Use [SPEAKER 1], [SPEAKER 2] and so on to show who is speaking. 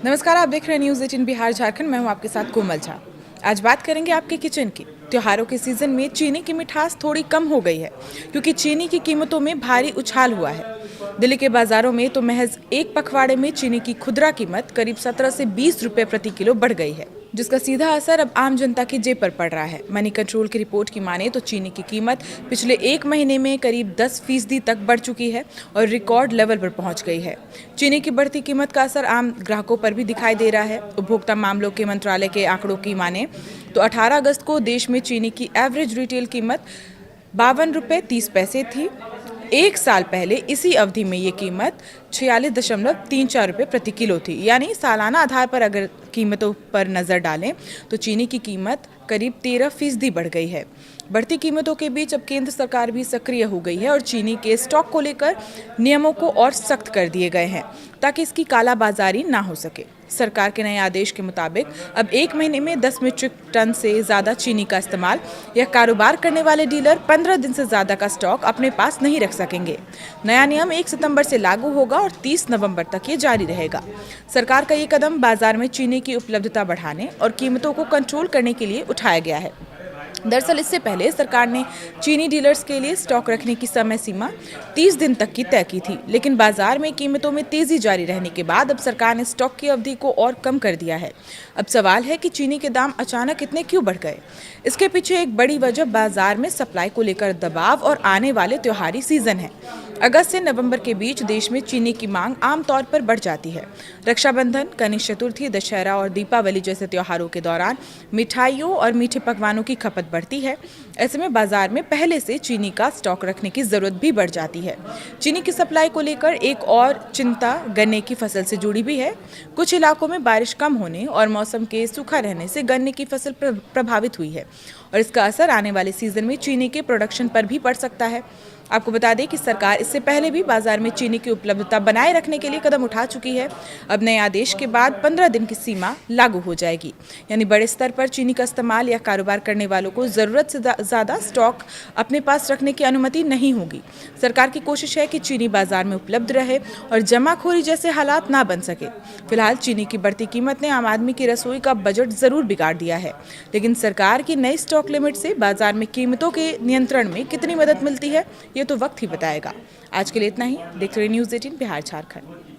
[SPEAKER 1] नमस्कार, आप देख रहे हैं न्यूज़ 18 बिहार झारखंड। मैं हूं आपके साथ कोमल झा। आज बात करेंगे आपके किचन की। त्योहारों के सीजन में चीनी की मिठास थोड़ी कम हो गई है क्योंकि चीनी की कीमतों में भारी उछाल हुआ है। दिल्ली के बाजारों में तो महज एक पखवाड़े में चीनी की खुदरा कीमत करीब 17 से 20 रुपए प्रति किलो बढ़ गई है, जिसका सीधा असर अब आम जनता की जेब पर पड़ रहा है। मनी कंट्रोल की रिपोर्ट की माने तो चीनी की कीमत पिछले एक महीने में करीब 10% तक बढ़ चुकी है और रिकॉर्ड लेवल पर पहुंच गई है। चीनी की बढ़ती कीमत का असर आम ग्राहकों पर भी दिखाई दे रहा है। उपभोक्ता मामलों के मंत्रालय के आंकड़ों की माने तो 18 अगस्त को देश में चीनी की एवरेज रिटेल कीमत 52.30 रुपये थी। एक साल पहले इसी अवधि में ये कीमत 46.34 रुपये प्रति किलो थी। यानी सालाना आधार पर अगर कीमतों पर नज़र डालें तो चीनी की कीमत करीब 13% बढ़ गई है। बढ़ती कीमतों के बीच अब केंद्र सरकार भी सक्रिय हो गई है और चीनी के स्टॉक को लेकर नियमों को और सख्त कर दिए गए हैं ताकि इसकी कालाबाजारी ना हो सके। सरकार के नए आदेश के मुताबिक अब एक महीने में 10 मीट्रिक टन से ज़्यादा चीनी का इस्तेमाल या कारोबार करने वाले डीलर 15 दिन से ज़्यादा का स्टॉक अपने पास नहीं रख सकेंगे। नया नियम 1 सितंबर से लागू होगा और 30 नवंबर तक ये जारी रहेगा। सरकार का ये कदम बाजार में चीनी की उपलब्धता बढ़ाने और कीमतों को कंट्रोल करने के लिए उठाया गया है। दरअसल इससे पहले सरकार ने चीनी डीलर्स के लिए स्टॉक रखने की समय सीमा 30 दिन तक की तय की थी, लेकिन बाजार में कीमतों में तेजी जारी रहने के बाद अब सरकार ने स्टॉक की अवधि को और कम कर दिया है। अब सवाल है कि चीनी के दाम अचानक इतने क्यों बढ़ गए। इसके पीछे एक बड़ी वजह बाजार में सप्लाई को लेकर दबाव और आने वाले त्योहारी सीजन है। अगस्त से नवंबर के बीच देश में चीनी की मांग आमतौर पर बढ़ जाती है। रक्षाबंधन, गणेश चतुर्थी, दशहरा और दीपावली जैसे त्योहारों के दौरान मिठाइयों और मीठे पकवानों की खपत बढ़ती है। ऐसे में बाजार में पहले से चीनी का स्टॉक रखने की जरूरत भी बढ़ जाती है। चीनी की सप्लाई को लेकर एक और चिंता गन्ने की फसल से जुड़ी भी है। कुछ इलाकों में बारिश कम होने और मौसम के सूखा रहने से गन्ने की फसल प्रभावित हुई है और इसका असर आने वाले सीजन में चीनी के प्रोडक्शन पर भी पड़ सकता है। आपको बता दें कि सरकार इससे पहले भी बाजार में चीनी की उपलब्धता बनाए रखने के लिए कदम उठा चुकी है। अब नए आदेश के बाद 15 दिन की सीमा लागू हो जाएगी, यानी बड़े स्तर पर चीनी का इस्तेमाल या कारोबार करने वालों को जरूरत से ज़्यादा स्टॉक अपने पास रखने की अनुमति नहीं होगी। सरकार की कोशिश है कि चीनी बाजार में उपलब्ध रहे और जमाखोरी जैसे हालात ना बन सके। फिलहाल चीनी की बढ़ती कीमत ने आम आदमी की रसोई का बजट जरूर बिगाड़ दिया है, लेकिन सरकार की नई स्टॉक लिमिट से बाजार में कीमतों के नियंत्रण में कितनी मदद मिलती है ये तो वक्त ही बताएगा। आज के लिए इतना ही। देखते रहिए न्यूज़ 18 बिहार झारखंड।